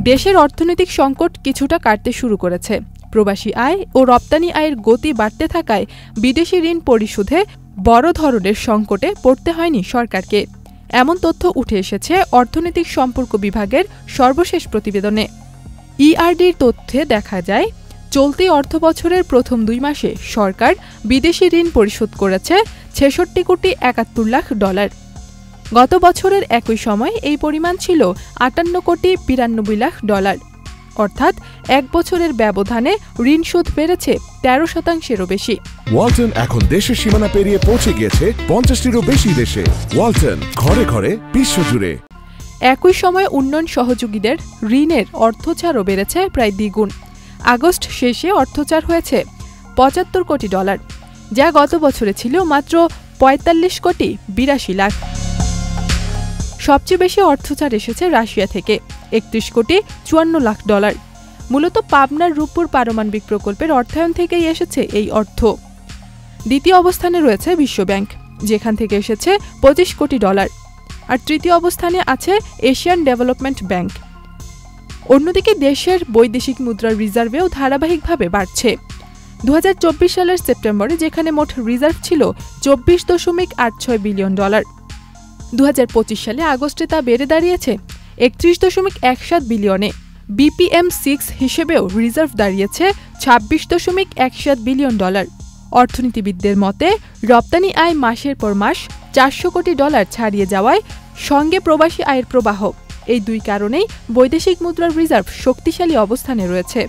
দেশের অর্থনৈতিক সংকট কিছুটা কাটতে শুরু করেছে। প্রবাসী আয় ও রপ্তানি আয়ের গতি বাড়তে থাকায় বিদেশি ঋণ পরিশোধে বড় ধরনের সংকটে পড়তে হয়নি সরকারকে। এমন তথ্য উঠে এসেছে অর্থনৈতিক সম্পর্ক বিভাগের সর্বশেষ প্রতিবেদনে। ইআরডির তথ্যে দেখা যায়, চলতি অর্থবছরের প্রথম 2 মাসে সরকার বিদেশি ঋণ পরিশোধ করেছে $66 কোটি 71 লাখ। গত বছরের একই সময় এই পরিমাণ ছিল $58 কোটি 92 লাখ। অর্থাৎ এক বছরের ব্যবধানে ঋণ সুদ বেড়েছে 13%-এরও বেশি। ওয়ালটন এখন দেশের সীমানা পেরিয়ে পৌঁছে গিয়েছে 50টিরও বেশি দেশে। ওয়ালটন, ঘরে ঘরে, বিশ্বজুড়ে। একই সময়ে উন্নয়ন সহযোগীদের ঋণের অর্থচারও বেড়েছে প্রায় দ্বিগুণ। আগস্ট শেষে অর্থচার হয়েছে $75 কোটি, যা গত বছরে ছিল মাত্র $45 কোটি 82 লাখ। সবচেয়ে বেশি অর্থচার এসেছে রাশিয়া থেকে, $31 কোটি 54 লাখ। মূলত পাবনার রূপপুর পারমাণবিক প্রকল্পের অর্থায়ন থেকেই এসেছে এই অর্থ। দ্বিতীয় অবস্থানে রয়েছে বিশ্বব্যাংক, যেখান থেকে এসেছে $25 কোটি। আর তৃতীয় অবস্থানে আছে এশিয়ান ডেভেলপমেন্ট ব্যাংক। অন্যদিকে দেশের বৈদেশিক মুদ্রার রিজার্ভেও ধারাবাহিকভাবে বাড়ছে। 2024 সালের সেপ্টেম্বরে যেখানে মোট রিজার্ভ ছিল $24.86 বিলিয়ন, 2025 সালে আগস্টে তা বেড়ে দাঁড়িয়েছে $31.17 বিলিয়নে। BPM-6 হিসেবেও রিজার্ভ দাঁড়িয়েছে $26.17 বিলিয়ন। অর্থনীতিবিদদের মতে রপ্তানি আয় মাসের পর মাস $400 কোটি ছাড়িয়ে যাওয়ায় সঙ্গে প্রবাসী আয়ের প্রবাহ, এই দুই কারণেই বৈদেশিক মুদ্রার রিজার্ভ শক্তিশালী অবস্থানে রয়েছে।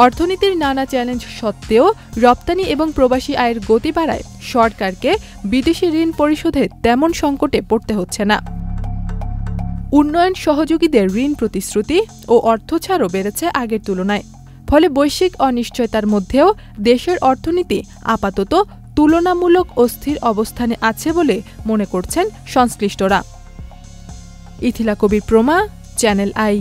অর্থনীতির নানা চ্যালেঞ্জ সত্ত্বেও রপ্তানি এবং প্রবাসী আয়ের গতি বাড়ায় সরকারকে বিদেশি ঋণ পরিশোধে তেমন সংকটে পড়তে হচ্ছে না। উন্নয়ন সহযোগীদের ঋণ প্রতিশ্রুতি ও অর্থছাড়ও বেড়েছে আগের তুলনায়। ফলে বৈশ্বিক অনিশ্চয়তার মধ্যেও দেশের অর্থনীতি আপাতত তুলনামূলক অস্থির অবস্থানে আছে বলে মনে করছেন সংশ্লিষ্টরা। ইথিলা কবির প্রমা, চ্যানেল আই।